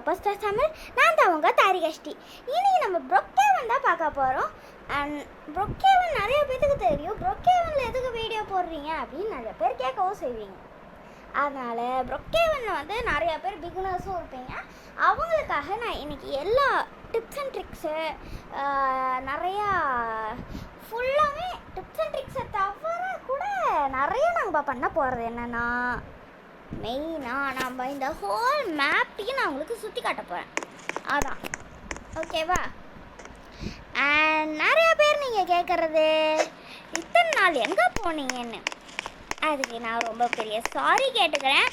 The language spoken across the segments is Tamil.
பஸ்டர் தமிழ். நான் தான் உங்கள் தாரிகஷ்டி. இன்றைக்கி நம்ம ப்ரொக்கேவன் தான் பார்க்க போகிறோம். அண்ட் ப்ரொக்கேவன் நிறைய பேருக்கு தெரியும். ப்ரொக்கேவனில் எதுக்கு வீடியோ போடுறீங்க அப்படின்னு நிறைய பேர் கேட்கவும் செய்வீங்க. அதனால் ப்ரொக்கேவனில் வந்து நிறையா பேர் பிகினர்ஸும் இருப்பீங்க. அவங்களுக்காக நான் இன்றைக்கி எல்லா டிப்ஸ் அண்ட் ட்ரிக்ஸு நிறையா ஃபுல்லாகவே டிப்ஸ் அண்ட் ட்ரிக்ஸை தவிர கூட நிறைய நம்ம பண்ண போகிறது என்னென்னா, மெயினாக நம்ம இந்த ஹோல் மேப்பையும் நான் உங்களுக்கு சுற்றி காட்ட போகிறேன். அதான் ஓகேவா? அண்ட் நிறைய பேர் நீங்கள் கேட்குறது, இத்தனை நாள் எங்கே போனீங்கன்னு. அதுக்கு நான் ரொம்ப பெரிய சாரி கேட்டுக்கிறேன்.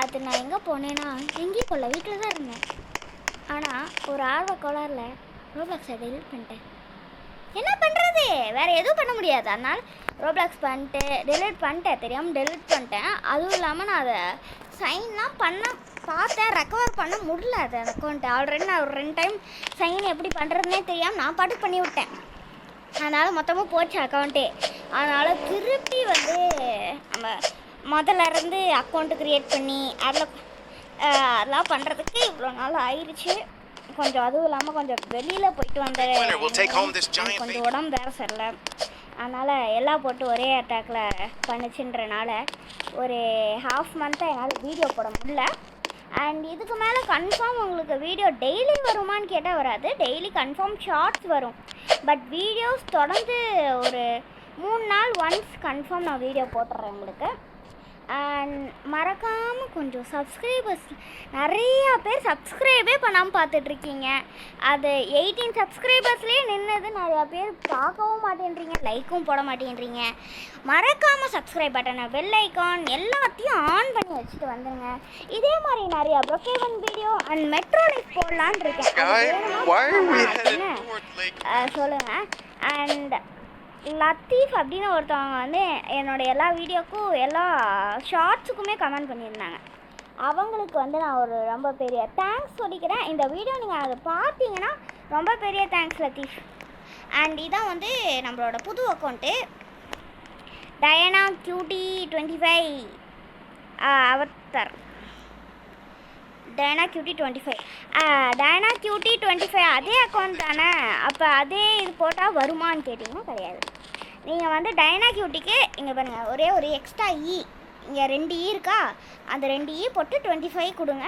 அது நான் எங்கே போனேன்னா எங்கேயும் போகல, வீட்டில் தான் இருந்தேன். ஆனால் ஒரு ஆர்வ கோளாறில் ரோப்ளாக்ஸை டெலிட் பண்ணிட்டேன். என்ன பண்ணுறது, வேறு எதுவும் பண்ண முடியாது. அதனால் ரோப்ளாக்ஸ் பண்ணிட்டு டெலிட் பண்ணிட்டேன், தெரியாமல் டெலிட் பண்ணிட்டேன். அதுவும் இல்லாமல் நான் அதை சைன்லாம் பண்ண பார்த்தேன், ரெக்கவர் பண்ண முடியல. அது அந்த அக்கௌண்ட்டு ஆல்ரெடி நான் ஒரு 2 டைம் சைன் எப்படி பண்ணுறதுனே தெரியாமல் நான் பாட்டுக்கு பண்ணி விட்டேன். அதனால் மொத்தமாக போச்சு அக்கௌண்ட்டே. அதனால் திருப்பி வந்து நம்ம முதல்ல இருந்து அக்கௌண்ட்டு க்ரியேட் பண்ணி அதெல்லாம் பண்ணுறதுக்கு இவ்வளோ நாள் ஆயிடுச்சு. கொஞ்சம் அதுவும் இல்லாமல் கொஞ்சம் வெளியில் போயிட்டு வந்தேன், கொஞ்சம் உடம்பு வேறு சரியில்லை. அதனால் எல்லாம் போட்டு ஒரே அட்டாக்கில் பண்ணிச்சுன்றனால ஒரு ஹாஃப் மந்த்தாக என்னால் வீடியோ போட முடியல. அண்ட் இதுக்கு மேலே கன்ஃபார்ம் உங்களுக்கு வீடியோ டெய்லி வருமானு கேட்டால் வராது. டெய்லி கன்ஃபார்ம் ஷார்ட்ஸ் வரும். பட் வீடியோஸ் தொடர்ந்து ஒரு 3 நாள் ஒன்ஸ் கன்ஃபார்ம் நான் வீடியோ போட்டுறேன் உங்களுக்கு. அண்ட் மறக்காமல் கொஞ்சம் சப்ஸ்கிரைபர்ஸ், நிறையா பேர் சப்ஸ்கிரைபே பண்ணாமல் பார்த்துட்ருக்கீங்க. அது 18 சப்ஸ்கிரைபர்ஸ்லேயே நின்னது. நிறையா பேர் பார்க்கவும் மாட்டேன்றீங்க, லைக்கும் போட மாட்டேன்றீங்க. மறக்காமல் சப்ஸ்கிரைப் பட்டனை, பெல் ஐக்கான் எல்லாத்தையும் ஆன் பண்ணி வச்சுட்டு வந்துடுங்க. இதே மாதிரி நிறையா ப்ரொக்கேவன் வீடியோ அண்ட் மெட்ரோ லைஃப் போடலான்னு இருக்கேன். சொல்லுங்கள். அண்ட் லத்தீஃப் அப்படின்னு ஒருத்தவங்க வந்து என்னோடய எல்லா வீடியோக்கும் எல்லா ஷார்ட்ஸுக்குமே கமெண்ட் பண்ணியிருந்தாங்க. அவங்களுக்கு வந்து நான் ஒரு ரொம்ப பெரிய தேங்க்ஸ் சொல்லிக்கிறேன். இந்த வீடியோ நீங்கள் அதை பார்த்தீங்கன்னா ரொம்ப பெரிய தேங்க்ஸ் லத்தீஃப். அண்ட் இதான் வந்து நம்மளோட புது account, Diana cutie 25 avatar. Diana cutie 25 Diana cutie 25 அதே அக்கௌண்ட் தானே. அப்போ அதே இது போட்டால் வருமானு கேட்டிங்கன்னா கிடையாது. நீங்கள் வந்து டயனா கியூட்டிக்கு இங்கே பாருங்கள், ஒரே ஒரு எக்ஸ்ட்ரா இங்கே 2 இருக்கா, அந்த 2 போட்டு 25 கொடுங்க.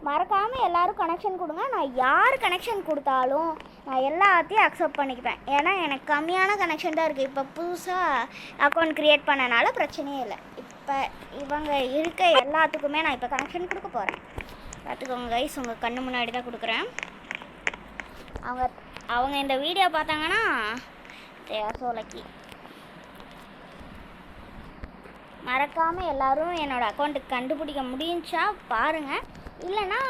மறக்காமல் எல்லோரும் கனெக்ஷன் கொடுங்க. நான் யார் கனெக்ஷன் கொடுத்தாலும் நான் எல்லாத்தையும் அக்செப்ட் பண்ணிக்குவேன். ஏன்னா எனக்கு கம்மியான கனெக்ஷன் தான் இருக்குது. இப்போ புதுசாக அக்கௌண்ட் க்ரியேட் பண்ணனால பிரச்சனையே இல்லை. இப்போ இவங்க இருக்க எல்லாத்துக்குமே நான் இப்போ கனெக்ஷன் கொடுக்க போகிறேன். பார்த்துக்கோங்க கைஸ், உங்கள் கண்ணு முன்னாடி தான் கொடுக்குறேன். அவங்க இந்த வீடியோ பார்த்தாங்கன்னா சோலக்கி. மறக்காமல் எல்லோரும் என்னோடய அக்கௌண்ட்டுக்கு கண்டுபிடிக்க முடிஞ்சா பாருங்கள். இல்லைன்னா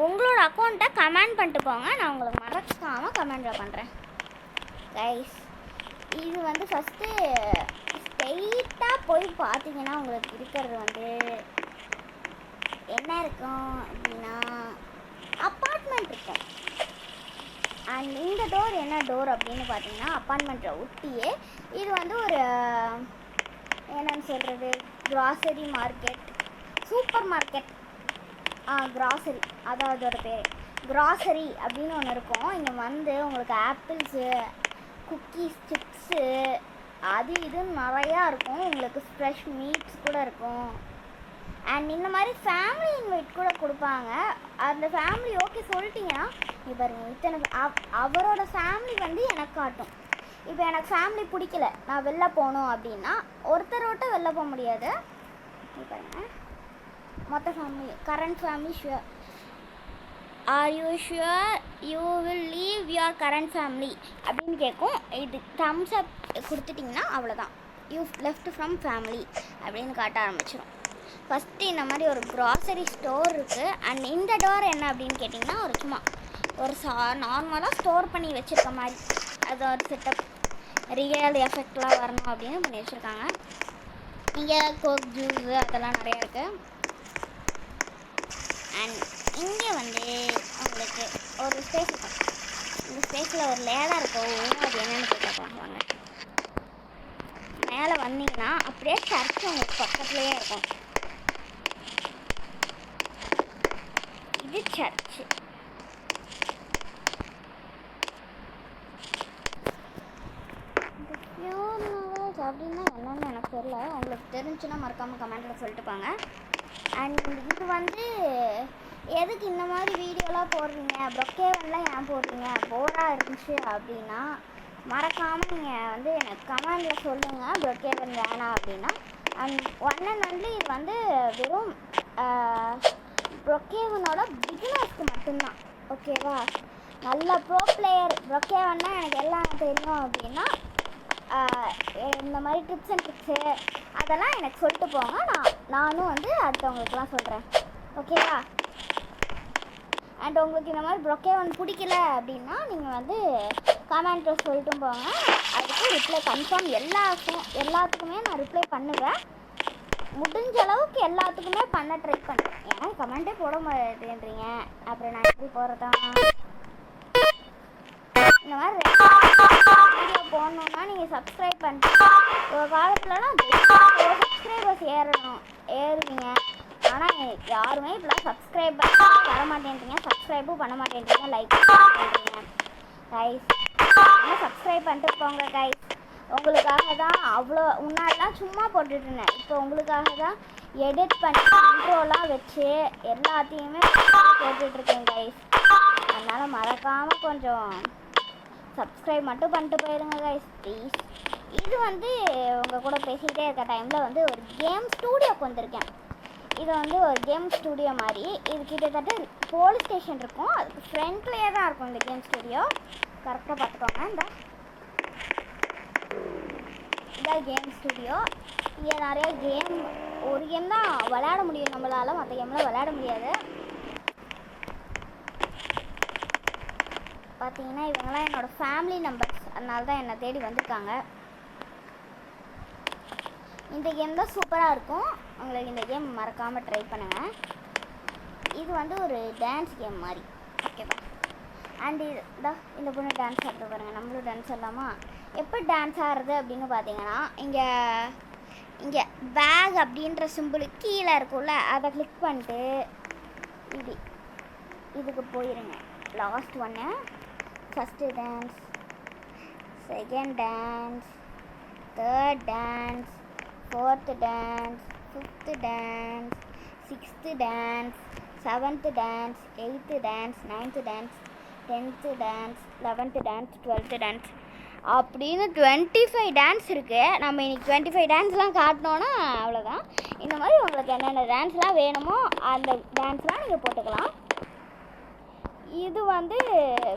உங்களோட அக்கௌண்ட்டை கமெண்ட் பண்ணிட்டு போங்க, நான் உங்களுக்கு மறக்காமல் கமெண்டில் பண்ணுறேன் கைஸ். இது வந்து ஃபஸ்ட்டு ஸ்ட்ரெயிட்டாக போய் பார்த்தீங்கன்னா உங்களுக்கு இருக்கிறது வந்து என்ன இருக்கும் அப்படின்னா அப்பார்ட்மெண்ட் இருக்கும். அண்ட் இந்த டோர் என்ன டோர் அப்படின்னு பார்த்தீங்கன்னா அப்பார்ட்மெண்ட்டை ஒட்டியே இது வந்து ஒரு என்னன்னு சொல்கிறது, grocery market, super market, grocery, அதான் அதோட பேர் க்ராசரி அப்படின்னு ஒன்று இருக்கும். இங்கே வந்து உங்களுக்கு ஆப்பிள்ஸு, குக்கீஸ், சிப்ஸு, அது இதுன்னு நிறையா இருக்கும். உங்களுக்கு ஃப்ரெஷ் மீட்ஸ் கூட இருக்கும். அண்ட் இந்த மாதிரி ஃபேமிலி இன்வைட் கூட கொடுப்பாங்க. அந்த ஃபேமிலி ஓகே சொல்லிட்டீங்கன்னா நீ பாருங்கள், இத்தனை அவரோட ஃபேமிலி வந்து எனக்கு காட்டும். இப்போ எனக்கு ஃபேமிலி பிடிக்கல, நான் வெளில போகணும் அப்படின்னா ஒருத்தரோட்ட வெளில போக முடியாது. நீ பாருங்கள், மொத்த family, current family sure, are you sure you will leave your current family அப்படின்னு கேட்கும். இது தம்ஸ் அப் கொடுத்துட்டிங்கன்னா அவ்வளோதான், யூ லெஃப்ட் ஃப்ரம் ஃபேமிலி அப்படின்னு காட்ட ஆரம்பிச்சிடும். ஃபஸ்ட்டு இந்த மாதிரி ஒரு க்ராசரி ஸ்டோர் இருக்குது. அண்ட் இந்த டோர் என்ன அப்படின்னு கேட்டிங்கன்னா ஒரு சும்மா ஒரு நார்மலாக ஸ்டோர் பண்ணி வச்சுருக்க மாதிரி, அது ஒரு செட்டப், ரியல் எஃபெக்ட்லாம் வரணும் அப்படின்னு பண்ணி வச்சுருக்காங்க. இங்கே கோக் ஜூஸு அதெல்லாம் நிறையா இருக்குது. அண்ட் இங்கே வந்து உங்களுக்கு ஒரு ஸ்பேஸ் இருக்கும். இந்த ஸ்பேஸில் ஒரு லேடாக இருக்கும். அது என்னென்னு கேட்கலாம் வாங்க. மேலே வந்தீங்கன்னா அப்படியே சர்ச் உங்களுக்கு பக்கத்துலேயே இருக்கும். இது சர்ச்சு. அப்படின்னா என்னன்னு எனக்கு தெரியல. உங்களுக்கு தெரிஞ்சுன்னா மறக்காமல் கமெண்ட்டில் சொல்லிட்டு போங்க. அண்ட் இது வந்து எதுக்கு இந்த மாதிரி வீடியோலாம் போடுறீங்க, ப்ரொக்கேவன்லாம் ஏன் போடுறீங்க, போராக இருந்துச்சு அப்படின்னா மறக்காமல் நீங்கள் வந்து எனக்கு கமெண்டில் சொல்லுங்கள். ப்ரொக்கேவன் வேணாம் அப்படின்னா. அண்ட் ஒன் அண்ட் ஒன்லி இது வந்து வெறும் ப்ரொக்கேவனோட பிகினர்ஸ்க்கு மட்டும்தான். ஓகேவா? நல்ல ப்ரோ பிளேயர் ப்ரொக்கேவன்னா எனக்கு எல்லாம் தெரியும் அப்படின்னா இந்த மாதிரி டிப்ஸ் அண்ட் ட்ரிக்ஸு அதெல்லாம் எனக்கு சொல்லிட்டு போங்க. நானும் வந்து அடுத்தவங்களுக்குலாம் சொல்கிறேன். ஓகேவா? அண்ட் உங்களுக்கு இந்த மாதிரி ப்ரொக்கேவன் பிடிக்கல அப்படின்னா நீங்கள் வந்து கமெண்ட்டில் சொல்லிட்டும் போங்க. அதுக்கு ரிப்ளை கன்ஃபார்ம் எல்லாத்துக்குமே நான் ரிப்ளை பண்ணுவேன். முடிஞ்ச அளவுக்கு எல்லாத்துக்குமே பண்ண ட்ரை பண்ணுறேன். ஏன்னா கமெண்ட்டே போட மாட்டேன்றீங்க, அப்புறம் நான் எப்படி போகிறதா? இந்த மாதிரி வீடியோ போடணுன்னா நீங்கள் சப்ஸ்கிரைப் பண்ணிட்டு ஒரு காலத்துலலாம் சப்ஸ்கிரைபர்ஸ் ஏறுவீங்க. ஆனால் யாருமே இப்போலாம் சப்ஸ்கிரைப் தர மாட்டேன்றீங்க, சப்ஸ்கிரைபும் பண்ண மாட்டேன்றீங்க, லைக் பண்ணுறீங்க. கைஸ் சப்ஸ்கிரைப் பண்ணிட்டு போங்க கைஸ். உங்களுக்காக தான் அவ்வளோ முன்னாடிலாம் சும்மா போட்டுட்ருந்தேன். இப்போ உங்களுக்காக தான் எடிட் பண்ணி இன்ட்ரோலாம் வச்சு எல்லாத்தையுமே போட்டுட்ருக்கேன் கைஸ். அதனால் மறக்காமல் கொஞ்சம் சப்ஸ்கிரைப் மட்டும் பண்ணிட்டு போயிடுங்க கைஸ் ப்ளீஸ். இது வந்து உங்கள் கூட பேசிக்கிட்டே இருக்க டைமில் வந்து ஒரு கேம் ஸ்டூடியோக்கு வந்திருக்கேன். இது வந்து ஒரு கேம் ஸ்டூடியோ மாதிரி. இது கிட்டத்தட்ட போலீஸ் ஸ்டேஷன் இருக்கும், அதுக்கு ஃப்ரண்ட்லேயே தான் இருக்கும் இந்த கேம் ஸ்டூடியோ. கரெக்டாக பார்த்துக்கோங்க. இதான் கேம் ஸ்டூடியோ. இங்கே நிறைய ஒரு கேம் தான் விளையாட முடியும் நம்மளால், மற்ற கேம்லாம் விளையாட முடியாது. பார்த்தீங்கன்னா இவங்கெல்லாம் என்னோடய ஃபேமிலி மெம்பர்ஸ், அதனால தான் என்னை தேடி வந்திருக்காங்க. இந்த கேம் தான் சூப்பராக இருக்கும். உங்களுக்கு இந்த கேம் மறக்காமல் ட்ரை பண்ணுங்கள். இது வந்து ஒரு டான்ஸ் கேம் மாதிரி. ஓகேவா? அண்ட் இந்த பொண்ணு டான்ஸ் ஆடுறது பாருங்கள். நம்மளும் டான்ஸ் ஆடலாமா? எப்போ டான்ஸ் ஆடுறது அப்படின்னு பார்த்தீங்கன்னா இங்கே பேக் அப்படின்ற சிம்பிள் கீழே இருக்கும்ல, அதை கிளிக் பண்ணிட்டு இதுக்கு போயிருங்க. லாஸ்ட் ஒன்று, first dance, second dance, third dance, fourth dance, fifth dance, sixth dance, seventh dance, eighth dance, ninth dance, 10th dance, 11th dance, 12th dance அப்படின்னு 25 டான்ஸ் இருக்குது. நம்ம இன்றைக்கி 25 டான்ஸ்லாம் காட்டினோன்னா அவ்வளோதான். இந்த மாதிரி உங்களுக்கு என்னென்ன டான்ஸ்லாம் வேணுமோ அந்த டான்ஸ்லாம் நீங்கள் போட்டுக்கலாம். இது வந்து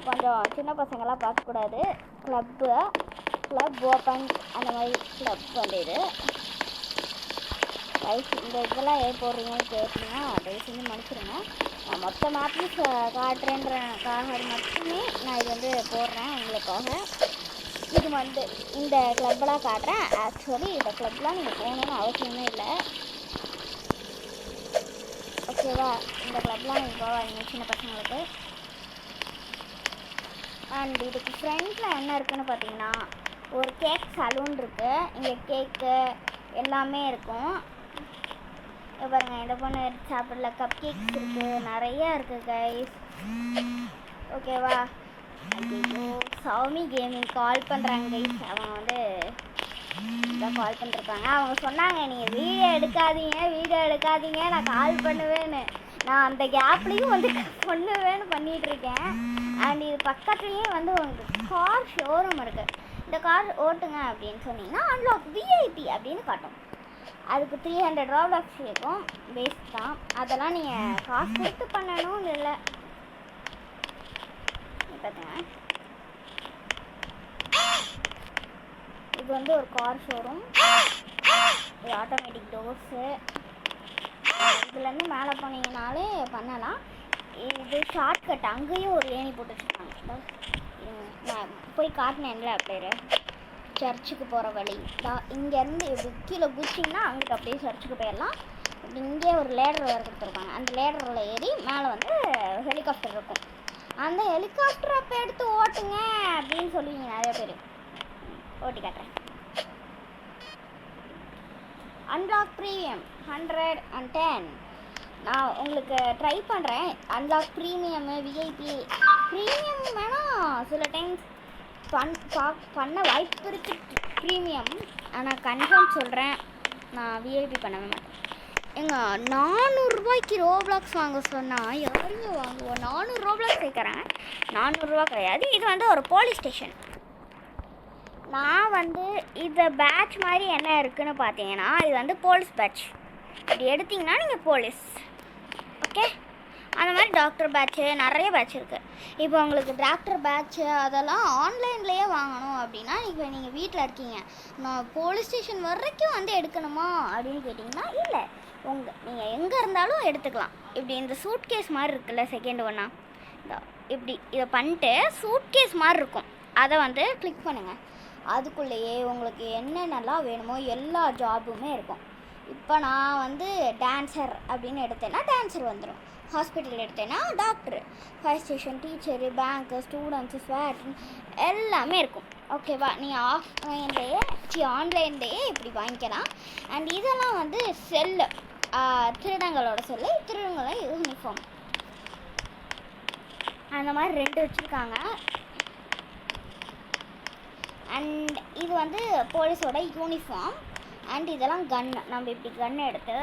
கொஞ்சம் சின்ன பசங்களாம் பார்க்கக்கூடாது. கிளப் ஓப்பன் அந்த மாதிரி கிளப் வந்து இது ரைஸ். இந்த இதெல்லாம் ஏன் போடுறீங்கன்னு கேட்டிங்கன்னா தயவு செஞ்சு மன்னிச்சிடுங்க. நான் மொத்த மேப்ஸ் காட்டுறேன்றக்காக மட்டுமே நான் இது வந்து போடுறேன் உங்களுக்காக. இது வந்து இந்த கிளப்பெலாம் காட்டுறேன். ஆக்சுவலி இந்த கிளப்லாம் நீங்கள் போகணுன்னு அவசியமே இல்லை. ஓகேவா? இந்த கிளப்லாம் நீங்கள் போகாதீங்க சின்ன பசங்களுக்கு. அண்ட் இதுக்கு ஃப்ரண்ட்டில் என்ன இருக்குதுன்னு பார்த்தீங்கன்னா ஒரு கேக் சலூன் இருக்குது. இங்கே கேக்கு எல்லாமே இருக்கும். பாருங்க, இந்த பொண்ணு சாப்பிடல, கப் கேக்ஸ் இருக்குது, நிறையா இருக்குது கைஸ். ஓகேவா? ஐயோ, சௌமி கேமிங் கால் பண்ணுறாங்க கைஸ். அவங்க வந்து இதான் கால் பண்ணிருக்காங்க. அவங்க சொன்னாங்க நீங்கள் வீடியோ எடுக்காதீங்க நான் கால் பண்ணுவேன்னு. நான் அந்த கேப்லேயும் வந்து பண்ணுவேன்னு பண்ணிகிட்ருக்கேன். அண்ட் இது பக்கத்துலேயே வந்து உங்களுக்கு கார் ஷோரூம் இருக்குது. இந்த கார் ஓட்டுங்க அப்படின்னு சொன்னீங்கன்னா அன்லாக் விஐபி அப்படின்னு காட்டும். அதுக்கு 300 ராப்ளாக்ஸ் இருக்கும், வேஸ்ட் தான். அதெல்லாம் நீங்கள் காசு கொடுத்து பண்ணணும் இல்லை. பார்த்துங்க, இது வந்து ஒரு கார் ஷோரூம். இது ஆட்டோமேட்டிக் டோர்ஸு. இதுலேருந்து மேலே போனீங்கனாலே பண்ணலாம். இது ஷார்ட்கட். அங்கேயும் ஒரு ஏணி போட்டு வச்சுருக்காங்க. நான் போய் காட்டினேன்ல பேர், சர்ச்சுக்கு போகிற வழி தான். இங்கேருந்து கீழே குச்சிங்கன்னா அங்கிட்ட அப்படியே சர்ச்சுக்கு போயிடலாம். இங்கே ஒரு லேடர் வேறு கொடுத்துருக்காங்க. அந்த லேடரில் ஏறி மேலே வந்து ஹெலிகாப்டர் இருக்கும். அந்த ஹெலிகாப்டரை அப்போ எடுத்து ஓட்டுங்க அப்படின்னு சொல்லுவீங்க நிறைய பேர். ஓட்டி காட்டுறேன். Unlock premium 110. நான் உங்களுக்கு ட்ரை பண்ணுறேன். Unlock premium, VIP. ப்ரீமியம் வேணால் சில டைம்ஸ் பண்ண வாய்ப்பு இருக்குது ப்ரீமியம். ஆனால் கன்ஃபார்ம் சொல்கிறேன், நான் விஐபி பண்ணவே மாட்டேன். ஏங்க 400 ரூபாய்க்கு ரோப்ளாக்ஸ் வாங்க சொன்னால் யாருங்க வாங்குவோம்? 400 ரோப்ளாக்ஸ் கேட்குறேன். 400 ரூபா கிடையாது. இது வந்து ஒரு போலீஸ் ஸ்டேஷன். நான் வந்து இந்த பேட்ச் மாதிரி என்ன இருக்குதுன்னு பார்த்தீங்கன்னா, இது வந்து போலீஸ் பேட்ச். இப்படி எடுத்திங்கன்னா நீங்கள் போலீஸ். ஓகே, அந்த மாதிரி டாக்டர் பேட்ச்சு நிறைய பேட்ச் இருக்குது. இப்போ உங்களுக்கு டாக்டர் பேட்ச்சு அதெல்லாம் ஆன்லைன்லேயே வாங்கணும் அப்படின்னா, இப்போ நீங்கள் வீட்டில் இருக்கீங்க, நான் போலீஸ் ஸ்டேஷன் வரைக்கும் வந்து எடுக்கணுமா அப்படின்னு கேட்டிங்கன்னா இல்லை, நீங்கள் எங்கே இருந்தாலும் எடுத்துக்கலாம். இப்படி இந்த சூட் கேஸ் மாதிரி இருக்குல்ல, செகண்ட் ஒன்றா இப்படி இதை பண்ணிட்டு சூட் கேஸ் மாதிரி இருக்கும், அதை வந்து கிளிக் பண்ணுங்கள். அதுக்குள்ளேயே உங்களுக்கு என்னென்னலாம் வேணுமோ எல்லா ஜாபுமே இருக்கும். இப்போ நான் வந்து டான்ஸர் அப்படின்னு எடுத்தேன்னா டான்ஸர் வந்துடும். ஹாஸ்பிட்டல் எடுத்தேன்னா டாக்டரு, ஃபயர் ஸ்டேஷன், டீச்சரு, பேங்க்கு, ஸ்டூடெண்ட்ஸு, ஸ்வேட் எல்லாமே இருக்கும். ஓகேவா? நீங்கள் ஆன்லைன்லேயே இப்படி வாங்கிக்கலாம். அண்ட் இதெல்லாம் வந்து செல்லு, திருடங்களோட செல்லு, திருடங்களோட யூனிஃபார்ம், அந்த மாதிரி 2 வச்சுருக்காங்க. அண்ட் இது வந்து போலீஸோட யூனிஃபார்ம். அண்ட் இதெல்லாம் கன்னு. நம்ம இப்படி கன்று எடுத்து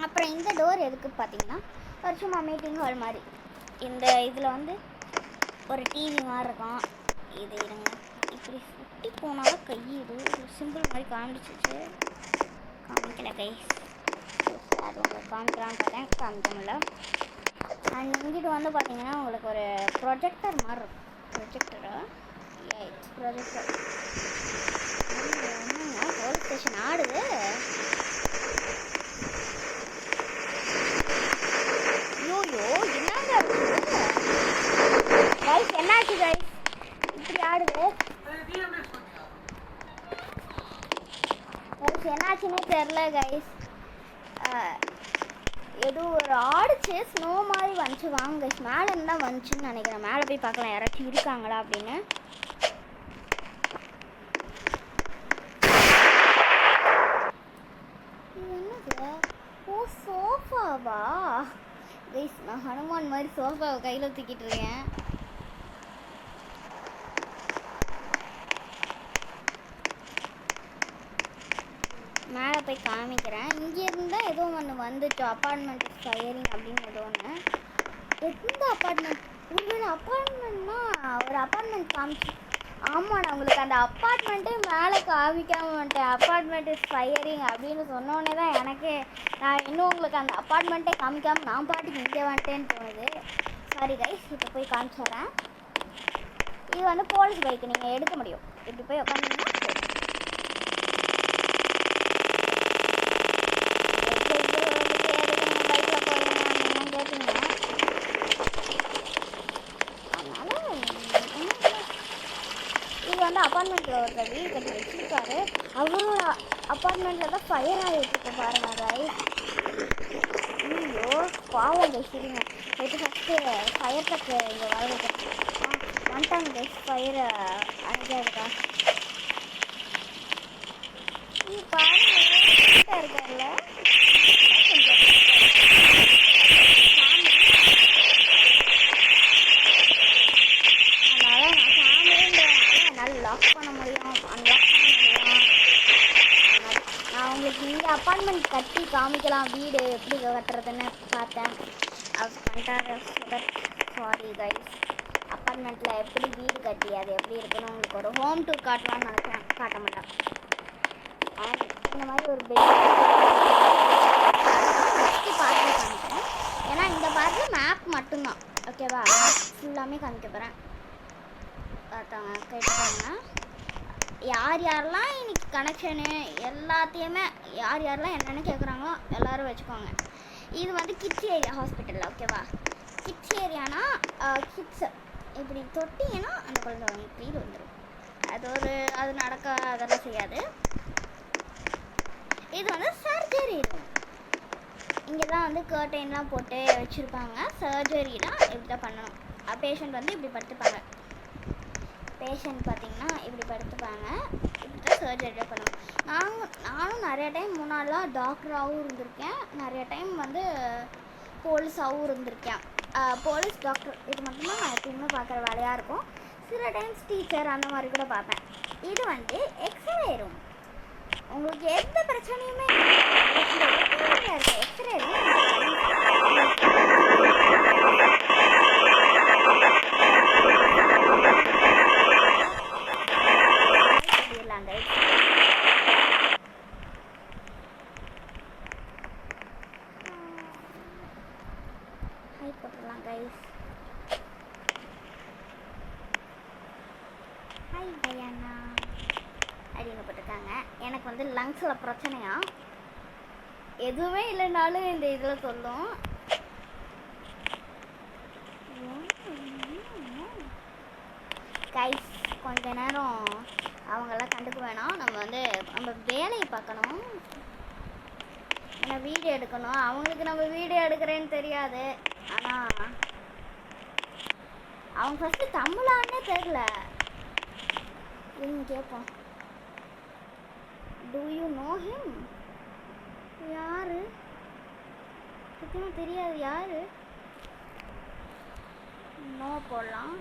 அப்புறம் இந்த டோர் எதுக்கு பார்த்தீங்கன்னா, ஒரு சும்மா மீட்டிங் ஹால் மாதிரி. இந்த இதில் வந்து ஒரு டிவி மாதிரி இருக்கும். இது இருங்க, இப்படி சுட்டி போனாலும் கை இது சிம்பிள் மாதிரி காமிச்சிச்சு, காமிக்கல கை. அது உங்களுக்கு காமிக்கலான்னு பார்த்தேன், காமிக்க முடியல. அண்ட் இங்கிட்டு வந்து பார்த்தீங்கன்னா உங்களுக்கு ஒரு ப்ரொஜெக்டர் மாதிரி இருக்கும். ப்ரொஜெக்டரு ப்ரொஜெக்டர் என்னங்க போலீஸ் ஸ்டேஷன் ஆடுது. ஐயோ என்னங்க கைஸ், என்னாச்சு கைஸ் இப்படி ஆடுது? கைஸ் என்னாச்சுன்னே தெரில கைஸ். ஏதோ ஒரு ஆடிச்சு, ஸ்னோ மாதிரி வந்துச்சு. வாங்க கைஸ், மேலே இருந்தால் வந்துச்சுன்னு நினைக்கிறேன். மேலே போய் பார்க்கலாம் யாராச்சும் இருக்காங்களா அப்படின்னு. இது என்னது? ஓ சோஃபாவா கைஸ்? நான் ஹனுமான் மாதிரி சோஃபாவை கையில் தூக்கிட்டு இருக்கேன். மேலே போய் காமிக்கிறேன். இங்கே இருந்தால் ஏதோ ஒன்று வந்துச்சு, அப்பார்ட்மெண்ட் ஃபயரிங் அப்படின்னு ஏதோ ஒன்று. எந்த அப்பார்ட்மெண்ட்? உங்களோட அப்பார்ட்மெண்ட்னா ஒரு அப்பார்ட்மெண்ட் காமிச்சு. ஆமாம், நான் உங்களுக்கு அந்த அப்பார்ட்மெண்ட்டே மேலே காமிக்காமல் வந்துட்டேன். அப்பார்ட்மெண்ட் இஸ் ஃபயரிங் அப்படின்னு சொன்னோடனே தான் எனக்கு, நான் இன்னும் உங்களுக்கு அந்த அப்பார்ட்மெண்ட்டே காமிக்காமல் நான் பாட்டுக்கு இங்கே வந்துட்டேன்னு தோணுது. சாரி கைஸ், இப்போ போய் காமிச்சிடுறேன். இது வந்து போலீஸ் பைக், நீங்கள் எடுக்க முடியும். இப்படி போய் உட்காந்துங்கன்னா அப்பார்ட்மெண்ட்டில் ஒருத்தர் வீடு கட்டி வச்சுருக்காரு. அவரோட அப்பார்ட்மெண்ட்டில் தான் ஃபயர் ஆகிட்டு பாருங்க கைஸ். ஐயோ பாவம் கைஸ். சரிங்க, இது ஃபஸ்ட்டு ஃபயர் டக்கு இங்கே வர வந்துட்டாங்க கைஸ். ஃபயர் அணிஞ்சாருக்கா பாருங்க இருக்காருல்ல. அப்பார்ட்மெண்ட் கட்டி காமிக்கலாம் வீடு எப்படி கட்டுறதுன்னு பார்த்தேன். அது பண்ணிட்டாரு. சாரி கைஸ், அப்பார்ட்மெண்ட்டில் எப்படி வீடு கட்டி அது எப்படி இருக்குன்னு உங்களுக்கு ஒரு ஹோம் டூர் காட்டலான்னு நினச்சேன், காட்ட மாட்டேன். இந்த மாதிரி ஒரு பெட் பார்த்து காமிக்கிறேன். ஏன்னா இந்த பார்த்து மேப் மட்டும்தான். ஓகேவா? ஃபுல்லாமே காமிக்க போகிறேன். பார்த்தாங்க கேட்டுக்கோங்க. யார் யாரெல்லாம் இன்னைக்கு கனெக்ஷனு எல்லாத்தையுமே யார் யாரெல்லாம் என்னென்னு கேட்குறாங்களோ எல்லோரும் வச்சுக்கோங்க. இது வந்து கிட்ஸ் ஏரியா ஹாஸ்பிட்டலில். ஓகேவா? கிட்ஸ் ஏரியானா கிட்ஸு இப்படி தொட்டிங்கன்னா அந்த குழந்தை வந்து இது வந்துடும். அது நடக்க அதெல்லாம் செய்யாது. இது வந்து சர்ஜரி ரூம். இங்கே தான் வந்து கர்டைன்லாம் போட்டு வச்சுருப்பாங்க. சர்ஜரிலாம் இப்படி தான் பண்ணணும். பேஷண்ட் வந்து இப்படி படுத்துப்பாங்க. பேஷண்ட் பார்த்திங்கன்னா இப்படி படுத்துப்பாங்க, இப்படி தான் சர்ஜரி பண்ணுவோம். நானும் நிறைய டைம் முன்னாடிலாம் டாக்டராகவும் இருந்திருக்கேன், நிறைய டைம் வந்து போலீஸாகவும் இருந்திருக்கேன். போலீஸ், டாக்டர் இது மட்டும்தான் நான் எப்பயுமே பார்க்குற வேலையாக இருக்கும். சில டைம்ஸ் டீச்சர் அந்த மாதிரி கூட பார்ப்பேன். இது வந்து எக்ஸ்ரே ரூம். உங்களுக்கு எந்த பிரச்சனையுமே இருக்குது, எக்ஸ்ரே ரூம். போட்டுடலாம் கைஸ். ஹாய் பையண்ணா அப்படின்னு போட்டிருக்காங்க. எனக்கு வந்து லங்ஸில் பிரச்சனையா, எதுவுமே இல்லைனாலும் இந்த இதில் சொல்லும். கைஸ் கொஞ்ச நேரம் அவங்கெல்லாம் கண்டுக்க வேணாம், நம்ம வேலையை பார்க்கணும், வீடியோ எடுக்கணும். அவங்களுக்கு நம்ம வீடியோ எடுக்கிறேன்னு தெரியாது, ஆனால் அவங்க ஃபஸ்ட்டு தமிழான்னே தெரில. கேட்போம். Do you know him? யாரு சுத்தமா தெரியாது. யாரு? நோ போடலாம்.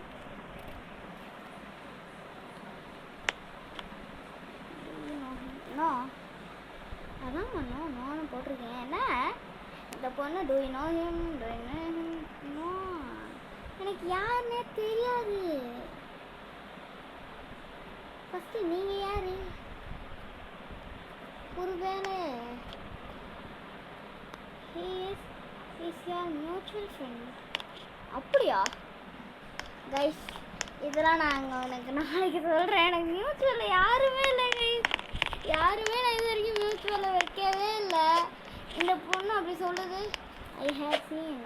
நோ அதான் நோன்னு போட்டிருக்கேன். என்ன இந்த பொண்ணு do you know him? No எனக்கு யாருன்னே தெரியாது. ஃபஸ்ட்டு நீங்கள் யாரு? ஒருவேளை இஸ் your mutual friend. அப்படியா கைஸ்? இதெல்லாம் நாங்கள் உனக்கு நாளைக்கு சொல்கிறேன். எனக்கு மியூச்சுவலில் யாருமே இல்லை கைஸ், யாருமே நான் இது வரைக்கும் மியூச்சுவலில் வைக்கவே இல்லை. இந்த பொண்ணு அப்படி சொல்லுது. I have scene.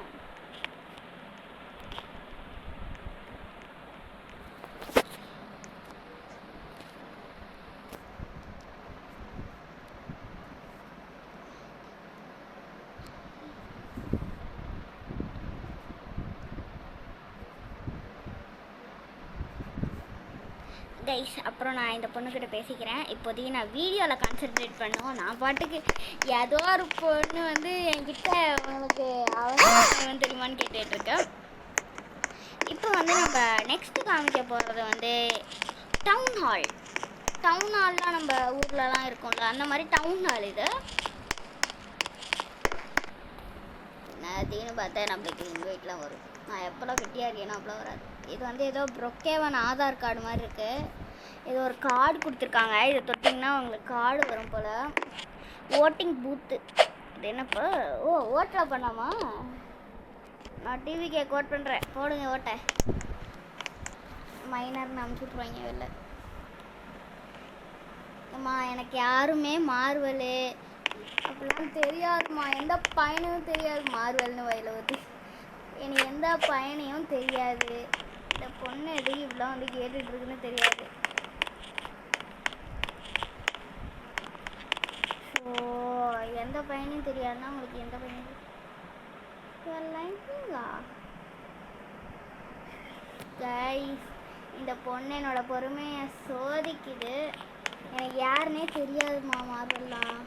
கைஸ் அப்புறம் நான் இந்த பொண்ணுக்கிட்ட பேசிக்கிறேன். இப்போதைக்கு நான் வீடியோவில் கான்சென்ட்ரேட் பண்ணுவோம். நான் பாட்டுக்கு ஏதோ ஒரு பொண்ணு வந்து என்கிட்ட உங்களுக்கு அவசியம் தெரியுமான்னு கேட்டுட்ருக்கேன். இப்போ வந்து நம்ம நெக்ஸ்ட்டு காமிக்க போகிறது வந்து டவுன் ஹால். டவுன் ஹால்லாம் நம்ம ஊர்லலாம் இருக்கும்ல, அந்த மாதிரி டவுன் ஹால் இது. நேரத்தையும் பார்த்தா நம்மளுக்கு எங்கள் வீட்டில் வரும். நான் எப்போல்லாம் வெட்டியாக இருக்கேனோ அப்போலாம் வராது. இது வந்து ஏதோ ப்ரொக்கேவன் ஆதார் கார்டு மாதிரி இருக்குது. இது ஒரு கார்டு கொடுத்துருக்காங்க. இதை தொட்டிங்கன்னா உங்களுக்கு கார்டு வரும் போல். ஓட்டிங் பூத்து. இது என்னப்போ? ஓ ஓட்டில் பண்ணாமா? நான் டிவிக்கே கோட் பண்ணுறேன், போடுங்க ஓட்டை. மைனர்னு அனுப்பிச்சுட்ருவாங்க வெளில. அம்மா எனக்கு யாருமே மார்வலு அப்படிலாம் தெரியாதுமா, எந்த பையனும் தெரியாது. மார்வல்னு வயல ஊற்றி எனக்கு எந்த பையனையும் தெரியாது. இந்த பொண்ணு எதுக்கு இப்படிலாம் வந்து கேட்டுட்ருக்குன்னு தெரியாது. ஸோ எந்த பையனையும் தெரியாதுன்னா உங்களுக்கு எந்த பையனும் கைஸ், இந்த பொண்ணு என்னோட பொறுமையை சோதிக்குது. எனக்கு யாருன்னே தெரியாதுமா மார்வல்லாம்.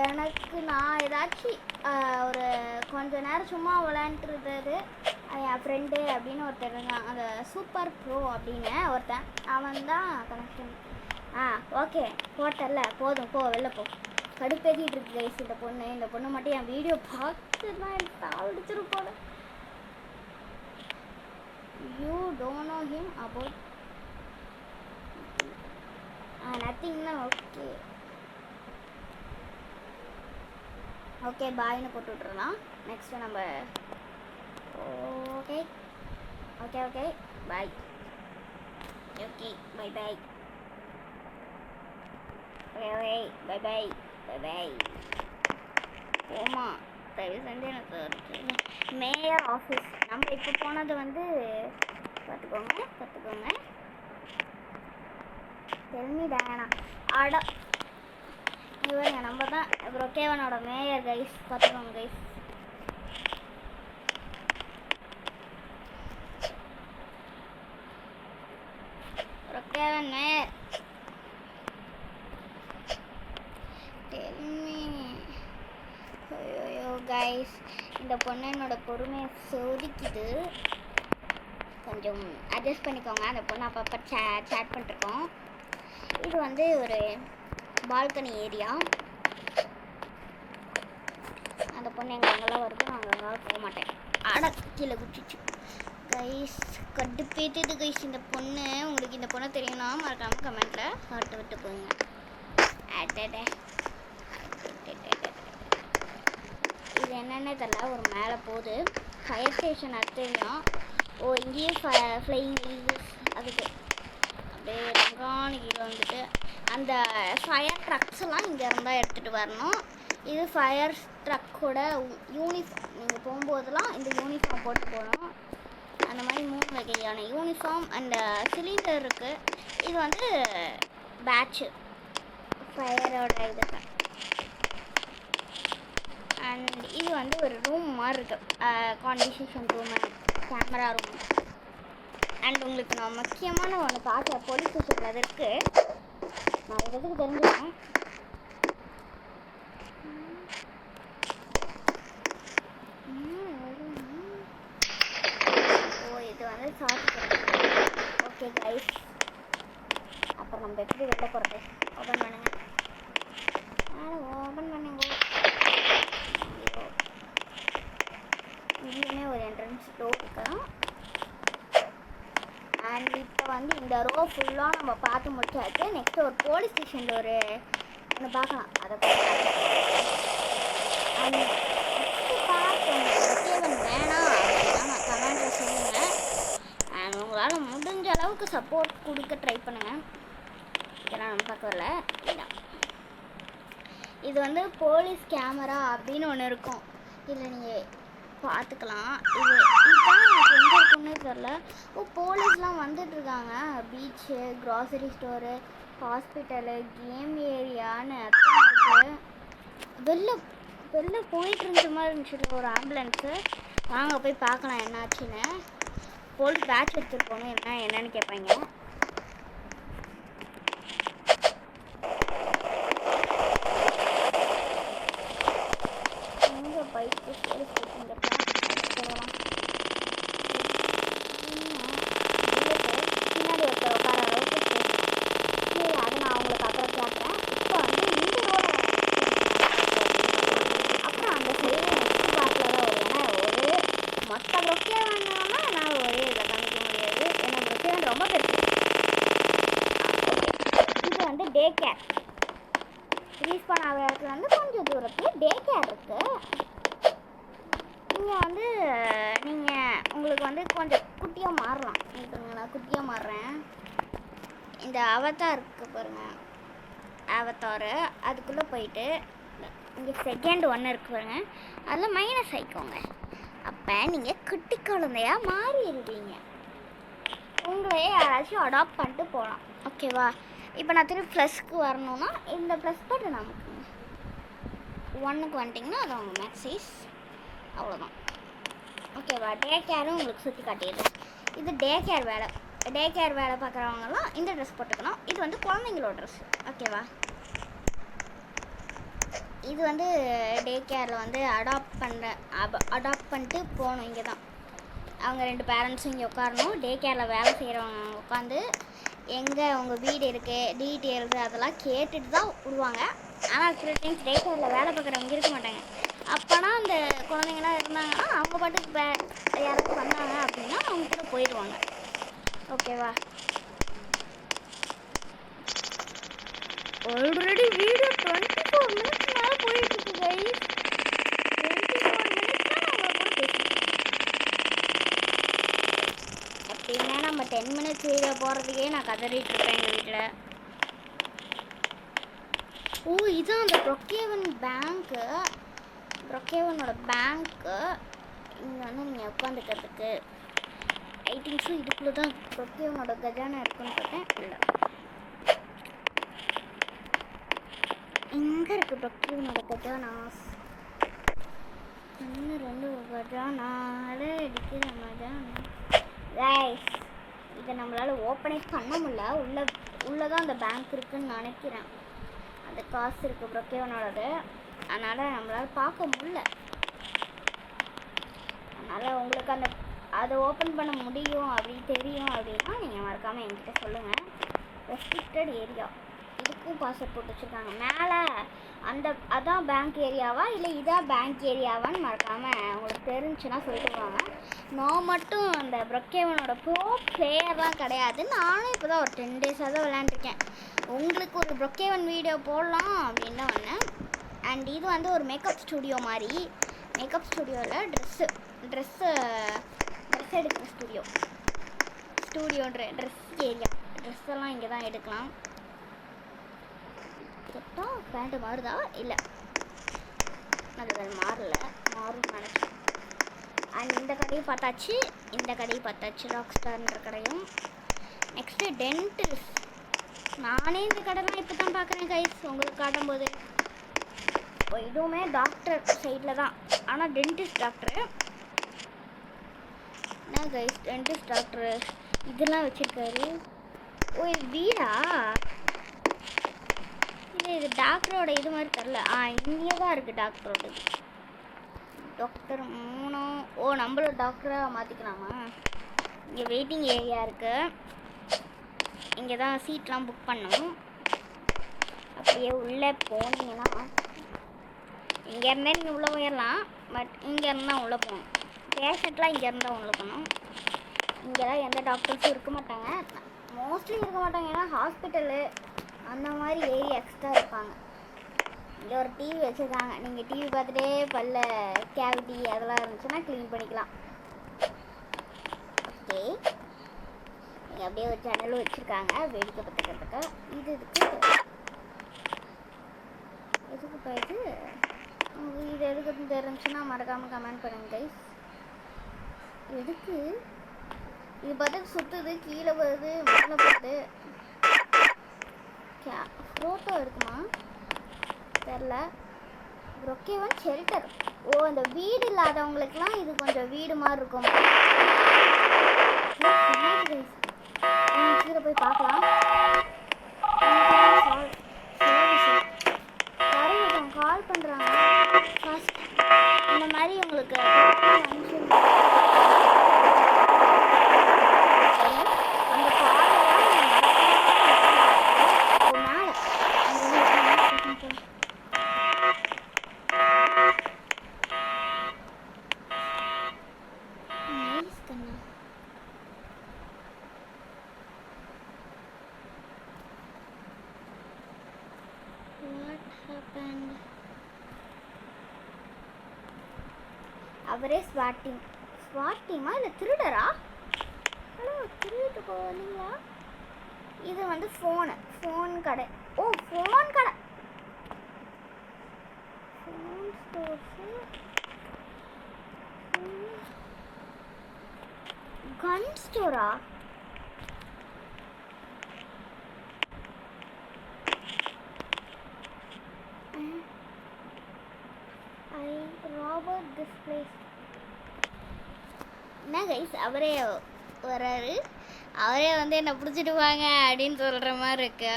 எனக்கு நான் ஏதாச்சும் ஒரு கொஞ்ச நேரம் சும்மா விளையாண்டுருந்தது. என் ஃப்ரெண்டு அப்படின்னு ஒருத்தர் இருந்தான், அந்த சூப்பர் ப்ரோ அப்படின்னு ஒருத்தன். அவன் தான் கனெக்ஷன். ஓகே போட்டல, போதும் போ, வெளில போ. கடுப்பேற்றிட்டு இருக்கு கைஸ் இந்த பொண்ணு. இந்த பொண்ணு மட்டும் என் வீடியோ பார்த்துதான் எனக்கு தாவடிச்சிரும் போல. You don't know him about நத்திங்னா ஓகே ஓகே பாய்னு போட்டு விட்றலாம். நெக்ஸ்ட்டு நம்ம okay okay okay bye. Okay bye bye. Okay bye bye bye bye. ஓமா தயவு செஞ்சு எனக்கு மேயர் ஆஃபீஸ் நம்ம இப்போ போனது வந்து பார்த்துக்கோங்க. தெரிஞ்சு டேனா ஆட இவங்க நம்ம தான் ப்ரொக்கேவனோட மேயர் கைஸ். பார்த்துக்கோங்க guys. Brookhaven where? Tell me. ஐயோ கைஸ், இந்த பொண்ணு என்னோட பொறுமையை சோதிக்குது. கொஞ்சம் அட்ஜஸ்ட் பண்ணிக்கோங்க. அந்த பொண்ணு அப்பப்போ சேட் பண்ணிருக்கோம். இது வந்து ஒரு பால்கனி ஏரியா. அந்த பொண்ணு எங்கெங்கெல்லாம் வருது, நான் அங்கெல்லாம் போக மாட்டேன். கீழே குச்சிச்சு கைஸ். கடுப்பேத்துது கைஸ் இந்த பொண்ணு. உங்களுக்கு இந்த பொண்ணை தெரியும்னா மறக்காமல் கமெண்ட்டில் ஹார்ட் விட்டு போங்க. அடடே, இது என்னென்ன தெரியல, ஒரு மேலே போகுது. ஃபயர் ஸ்டேஷன் தெரியும். ஓ, இங்கேயும் ஃப்ளையிங் அதுக்கு அப்படியே கீழே வந்துட்டு அந்த ஃபயர் ட்ரக்ஸ் எல்லாம் இங்கே இருந்தால் எடுத்துகிட்டு வரணும். இது ஃபயர் ட்ரக்கோட யூனிஃபார்ம். நீங்கள் போகும்போதெல்லாம் இந்த யூனிஃபார்ம் போட்டு போகணும். அந்த மாதிரி 3 வகையான யூனிஃபார்ம் அண்ட் சிலிண்டர் இருக்குது. இது வந்து பேட்சு ஃபயரோட இதுக்கு. அண்ட் இது வந்து ஒரு ரூம் மாதிரி இருக்குது, conversation room, camera room. And உங்களுக்கு நான் முக்கியமான ஒன்று பார்க்குற போலீஸ் ஸ்டேஷனில் அது இருக்குது. நான் இதுக்கு தெரிஞ்சுக்கேன். ஓ, இது வந்து சாப்பிட்டு. ஓகே கைஸ், அப்புறம் நம்ம எப்படி வெளில போகிறது? ஓப்பன் பண்ணுங்க, ஓப்பன் பண்ணுங்க. இங்கேயுமே ஒரு என்ட்ரன்ஸ் டோர் இருக்கலாம். அண்ட் இப்போ வந்து இந்த ரோ ஃபுல்லாக நம்ம பார்த்து முடிச்சாச்சு. நெக்ஸ்ட் ஒரு போலீஸ் ஸ்டேஷனில் ஒரு ஒன்று பார்க்கலாம். அதை அண்ட் நெக்ஸ்ட்டு பார்க்க வேணாம் அப்படின்னா நான் கமெண்ட்டில் சொல்லுங்கள். அண்ட் உங்களால் முடிஞ்ச அளவுக்கு சப்போர்ட் கொடுக்க ட்ரை பண்ணுங்கள். இதெல்லாம் நம்ம பார்க்க வரல. இது வந்து போலீஸ் கேமரா அப்படின்னு ஒன்று இருக்கும். இதில் நீங்கள் பார்த்துக்கலாம். இதுதான் எனக்கு எங்கே இருக்குன்னு தெரில. ஓ, போலீஸ்லாம் வந்துட்டுருக்காங்க. Beach, grocery store, hospital, game ஏரியான்னு இருக்குது. வெளில போயிட்டு இருந்த மாதிரி இருந்துச்சு ஒரு ஆம்புலன்ஸு. வாங்க போய் பார்க்கலாம் என்னாச்சுன்னு. போலீஸ் பேட்ச் எடுத்துகிட்டு போகணும். என்னன்னு கேட்பாங்க. எங்கே பைக் போலீஸ் ஸ்டேஷன் போகலாம். பின்னாடி ஒருத்தர் உட்கார அளவுக்கு சரி, அதை நான் அவங்களுக்கு அப்புறம் கேட்குறேன். இப்போ வந்து இந்த ரோட அப்புறம் அந்த சைடு நெக்ஸ்ட் பார்ட்டில் தான் வரும். ஏன்னா ஒரு மொத்த ப்ரொக்கே வாங்கினோம்னா என்னால் ஒரே இதில் காமிக்க முடியாது. ஏன்னா ப்ரொக்கே வந்து ரொம்ப பெருசு. இது வந்து டே கேர். ரீஸ்பான் ஆகிற இடத்துல வந்து கொஞ்சம் தூரத்தில் டே கேர் இருக்குது. இங்கே வந்து நீங்கள் உங்களுக்கு வந்து கொஞ்சம் குட்டியாக மாறலாம். நான் குட்டியாக மாறுறேன். இந்த அவதார் இருக்குது பாருங்கள், அவதாரு. அதுக்குள்ளே போயிட்டு இங்கே செகண்ட் ஒன்று இருக்குது பாருங்கள், அதில் மைனஸ் ஆகிக்கோங்க. அப்போ நீங்கள் குட்டி குழந்தையாக மாறிடுவீங்க. உங்களையே யாராச்சும் அடாப்ட் பண்ணிட்டு போகலாம். ஓகேவா? இப்போ நான் திருப்பி ப்ளஸ்க்கு வரணுன்னா இந்த ப்ளஸ் பட்டன் நமக்கு 1க்கு வந்துட்டிங்கன்னா அது அவங்க மேக்ஸைஸ். அவ்வளோதான். ஓகேவா? டே கேரும் உங்களுக்கு சுற்றி காட்டிடுது. இது டே கேர் வேலை பார்க்குறவங்கலாம் இந்த ட்ரெஸ் போட்டுக்கணும். இது வந்து குழந்தைங்களோட ட்ரெஸ். ஓகேவா? இது வந்து டே கேரில் வந்து அடாப்ட் பண்ணிட்டு போகணும். இங்கே தான் அவங்க 2 பேரண்ட்ஸும் இங்கே உட்காரணும். டே கேரில் வேலை செய்கிறவங்க உட்காந்து எங்கே உங்கள் வீடு இருக்குது, டீட்டெயில்ஸு அதெல்லாம் கேட்டுட்டு தான் விடுவாங்க. ஆனால் சில டைம்ஸ் டே கேரில் வேலை பார்க்குறவங்க இருக்க மாட்டாங்க. அப்போனா அந்த குழந்தைங்களாம் இருந்தாங்கன்னா அவங்க பாட்டுக்கு யாராச்சும் வந்தாங்க அப்படின்னா அவங்க கூட போயிடுவாங்க. ஓகேவா? ஆல்ரெடி வீடியோ 24 மினிட்ஸ் மேலே போயிட்டுருக்கு கைஸ். 24 மினிட்ஸ்லாம் நம்ம கூட பேசிட்டு அப்படின்னா நம்ம 10 மினிட்ஸ் வீடியோ போகிறதுக்கே நான் கதறிட்டு இருப்பேன் எங்கள் வீட்டில். ஓ, இதுதான் அந்த ப்ரொக்கேவன் பேங்க்கு. ப்ரொக்கேவனோட பேங்க்கு இங்கே வந்து நீங்கள் உட்காந்துக்கிறதுக்கு ஐ திங்க்ஸும் இதுக்குள்ளே தான் ப்ரொக்கேவனோட கஜானா இருக்குன்னு பார்த்தேன். இல்லை, எங்கே இருக்குது ப்ரொக்கேவனோட கஜானாஸ்? 1 2 கஜானாலே அடிக்கிற கஜானா கைஸ். இதை நம்மளால் ஓப்பனே பண்ண முடியல. உள்ளதான் அந்த பேங்க் இருக்குதுன்னு நினைக்கிறேன். அந்த காசு இருக்குது ப்ரொக்கேவனோடது. அதனால் நம்மளால் பார்க்க முடியல. அதனால் உங்களுக்கு அதை ஓப்பன் பண்ண முடியும் அப்படின்னு தெரியும் அப்படின்னா நீங்கள் மறக்காமல் என்கிட்ட சொல்லுங்கள். ரெஸ்ட்ரிக்டட் ஏரியா இதுக்கும் பாஸ்வேர்ட் போட்டு வச்சுருக்காங்க மேலே. அதான் பேங்க் ஏரியாவா இல்லை இதான் பேங்க் ஏரியாவான்னு மறக்காமல் உங்களுக்கு தெரிஞ்சுன்னா சொல்லிட்டு வாங்க. நான் மட்டும் அந்த ப்ரொக்கேவனோட ப்ரோ பிளேயர்லாம் கிடையாது. நானும் இப்போ தான் ஒரு 10 டேஸாக தான் விளையாண்டுருக்கேன். உங்களுக்கு ஒரு ப்ரொக்கேவன் வீடியோ போடலாம் அப்படின்னு தான் வந்தேன். அண்ட் இது வந்து ஒரு மேக்கப் ஸ்டுடியோ மாதிரி. மேக்கப் ஸ்டுடியோவில் ட்ரெஸ் எடுக்கிற ஸ்டுடியோன்ற ட்ரெஸ் ஏரியா. ட்ரெஸ் எல்லாம் இங்கே தான் எடுக்கலாம். தொட்டால் பேண்ட்டு மாறுதா? இல்லை, அது மாறும் நினச்சேன். அண்ட் இந்த கடையும் பார்த்தாச்சு ராக் ஸ்டார்ன்ற கடையும். Next dentist. நானே இந்த கடைலாம் இப்போ தான் பார்க்குறேன் கைஸ், உங்களுக்கு காட்டும்போது. இதுவுமே டாக்டர் சைடில் தான், ஆனால் டென்டிஸ்ட் டாக்டரு என்ன கைஸ். டென்டிஸ்ட் டாக்டரு இதெல்லாம் வச்சுருக்காரு. ஓ, இது வீடா? இது டாக்டரோட இது மாதிரி தெரில. இங்கே தான் இருக்குது டாக்டரோட. டாக்டர் 3. ஓ, நம்மளோட டாக்டராக மாற்றிக்கலாமா? இங்கே வெயிட்டிங் ஏரியா இருக்குது. இங்கே தான் சீட்லாம் புக் பண்ணணும். அப்படியே உள்ளே போனீங்கன்னா இங்கேருந்தே நீங்கள் உள்ளே போயிடலாம். பட் இங்கேருந்து தான் உள்ளே போகணும். பேஷண்ட்லாம் இங்கேருந்து தான் உள்ளே போகணும். இங்கெல்லாம் எந்த டாக்டர்ஸும் இருக்க மாட்டாங்க. மோஸ்ட்லி இருக்க மாட்டாங்க. ஏன்னா ஹாஸ்பிட்டலு அந்த மாதிரி ஏரியா எக்ஸ்ட்ரா இருப்பாங்க. இங்கே ஒரு டிவி வச்சுருக்காங்க. நீங்கள் டிவி பார்த்துட்டே பல்ல கேவிட்டி அதெல்லாம் இருந்துச்சுன்னா க்ளீன் பண்ணிக்கலாம். ஓகே, இங்கே அப்படியே ஒரு சேனலும் வச்சுருக்காங்க வேடிக்கை பார்த்துக்கிறதுக்கு. இது எதுக்குப்பா இது எதுக்கு தெரிஞ்சுன்னா மறக்காமல் கமெண்ட் பண்ணுங்க கைஸ். எதுக்கு இது பார்த்து சுற்றுது, கீழே வருது, மேலே போகுது. ஃபோட்டோ இருக்குமா தெரில. ப்ரொக்கேவன் ஷெல்டர். ஓ, அந்த வீடு இல்லாதவங்களுக்குலாம் இது கொஞ்சம் வீடு மாதிரி இருக்கும். கீழே போய் பார்க்கலாம். கால் பண்ணுறாங்க. இந்த மாதிரி உங்களுக்கு அவரே ஸ்வாட்டிமா இல்லை திருடரா? ஹலோ, திருட்டு போவீங்களா? இது வந்து ஃபோன் கடை. ஓ, ஃபோன் கடை. Phone stores. கன் ஸ்டோரா? Robbed this place. என்ன கைஸ், அவரே வராரு. அவரே வந்து என்னை பிடிச்சிடுவாங்க அப்படின்னு சொல்கிற மாதிரி இருக்கு.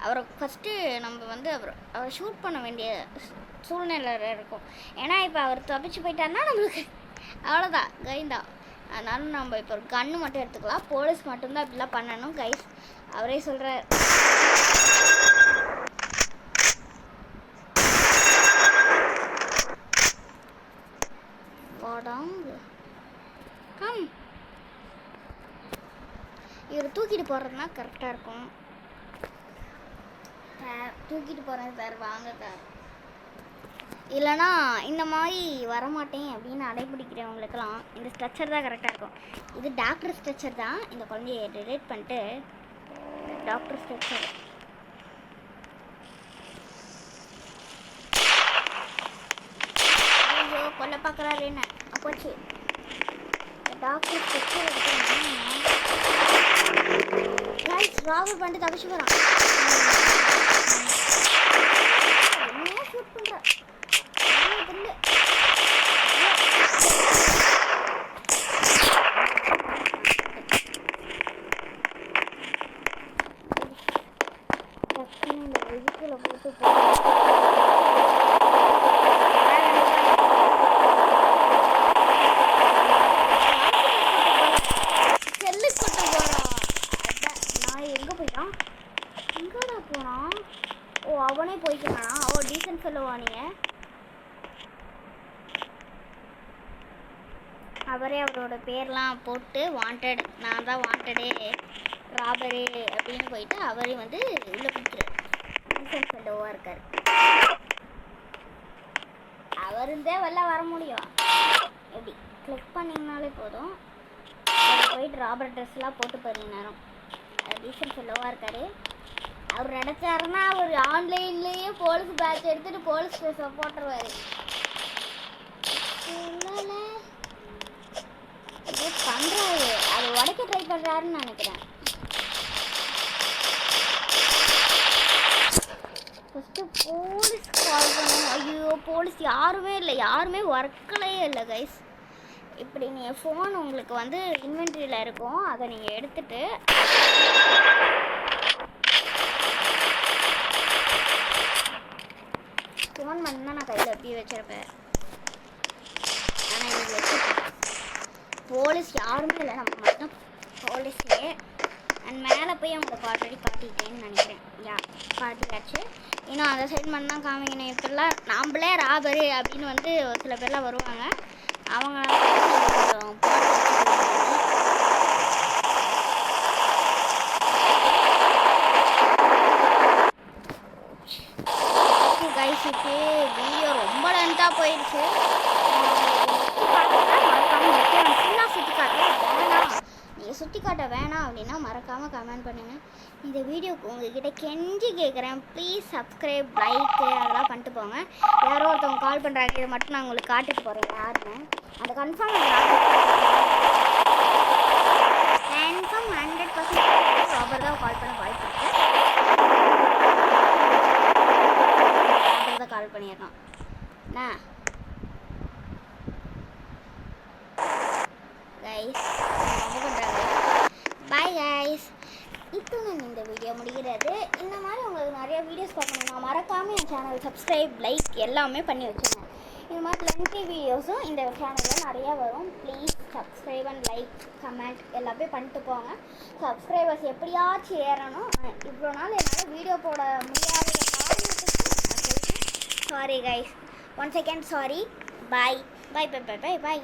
அவரை ஃபஸ்ட்டு நம்ம வந்து அவரை ஷூட் பண்ண வேண்டிய சூழ்நிலை இருக்கும். ஏன்னா இப்போ அவர் தப்பிச்சு போயிட்டாருன்னா நம்மளுக்கு அவ்வளோதான் கைந்தா. அதனால நம்ம இப்போ ஒரு கன்று மட்டும் எடுத்துக்கலாம். போலீஸ் மட்டும்தான் இப்படிலாம் பண்ணணும் கைஸ். அவரே சொல்கிறார். இவர் தூக்கிட்டு போகிறதுனா கரெக்டாக இருக்கும். தூக்கிட்டு போகிறேன் சார், வாங்க சார். இல்லைனா இந்த மாதிரி வரமாட்டேன் அப்படின்னு அடைபிடிக்கிறவங்களுக்கெல்லாம் இந்த ஸ்ட்ரக்சர் தான் கரெக்டாக இருக்கும். இது டாக்டர் ஸ்ட்ரக்சர் தான். இந்த குழந்தைய டிலேட் பண்ணிட்டு டாக்டர் ஸ்ட்ரக்சர். ஐயோ, கொல்ல பார்க்குறாரு என்ன போச்சு. டாக்டர் ஸ்ட்ரக்சர் எடுக்கிறேன். ராபர் பண்ணிட்டு தப்பிச்சு போகிறான். என்ன ஷூட் பண்ணுற? நீங்கள். அவரே அவரோட பேர்லாம் போட்டு வாண்டட், நான் தான் வாண்டடே ராபரே அப்படின்னு போயிட்டு அவரே வந்து உள்ள பிடிக்கிறார். டீசன்ட் ஃபெல்லோவாக இருக்கார். அவர் இருந்தே வெளில வர முடியும். எப்படி கிளிக் பண்ணிங்கனாலே போதும். அவர் போயிட்டு ராபர் ட்ரெஸ்லாம் போட்டு போகிறீங்க நேரம். அது டீசன்ட் ஃபெல்லோவாக இருக்கார். அவர் நினச்சாருன்னா அவர் ஆன்லைன்லேயே போலீஸ் பேட்ச் எடுத்துகிட்டு போலீஸ் ட்ரெஸ்ஸை போட்டுருவார். இது பண்ணுறாரு, அது உடைக்க ட்ரை பண்ணுறாருன்னு நினைக்கிறேன். ஃபஸ்ட்டு போலீஸ் கால் பண்ணணும். ஐயோ போலீஸ் யாருமே இல்லை, யாருமே ஒர்க்கலையே இல்லை கைஸ். இப்படி நீங்கள் ஃபோன் உங்களுக்கு வந்து இன்வென்ட்ரியில் இருக்கும், அதை நீங்கள் எடுத்துகிட்டு ஃபோன் பண்ணால் நான் கையில் எப்படி வச்சுருப்பேன். ஆனால் இது வச்சுருப்பேன். போலீஸ் யாருமே இல்லை, நம்ம மட்டும் போலீஸே. அண்ட் மேலே போய் அவங்களுக்கு ஆல்ரெடி காட்டிட்டேன்னு நினைக்கிறேன். காட்டியாச்சு. இன்னும் அந்த சைட் பண்ணால் காமிக்கணும். இப்பெல்லாம் நாம்ளே ராபரு அப்படின்னு வந்து ஒரு சில பேர்லாம் வருவாங்க. அவங்க கைஸுக்கு வீடியோ ரொம்ப லென்த்தாக போயிடுச்சு. ஃபுல்லாக சுற்றி காட்ட வேணாம், நீங்கள் சுற்றி காட்ட வேணாம் அப்படின்னா மறக்காமல் கமெண்ட் பண்ணுங்கள். இந்த வீடியோக்கு உங்ககிட்ட கெஞ்சி கேட்குறேன், ப்ளீஸ் சப்ஸ்கிரைப், லைக்கு அதெல்லாம் பண்ணிட்டு போங்க. யாரோ ஒருத்தவங்க கால் பண்ணுறாங்க, இதை மட்டும் நான் உங்களுக்கு காட்டிட்டு போகிறேன் யாருன்னு. அந்த கன்ஃபார்ம் 100% ராபர் தான் கால் பண்ண வாய்ப்பு இருக்குது. ராபர் தான் கால் பண்ணியிருக்கான். என்ன கைஸ் ரொம்ப பண்ணுறாங்க. பாய் கைஸ், இத்துடன் இந்த வீடியோ முடிகிறது. இந்த மாதிரி உங்களுக்கு நிறைய வீடியோஸ் பார்க்கணும்னா மறக்காமல் என் சேனல் சப்ஸ்கிரைப், லைக் எல்லாமே பண்ணி வச்சுருங்க. இது மாதிரி லென்த்தி வீடியோஸும் இந்த சேனலில் நிறையா வரும். Please subscribe and like comment எல்லாமே பண்ணிட்டு போங்க. சப்ஸ்கிரைபர்ஸ் எப்படியாச்சும் ஏறணும். இவ்வளோ நாள் என்னால் வீடியோ போட முடியாத காரணத்துக்கு sorry guys, once again sorry. Bye bye bye bye bye பாய்.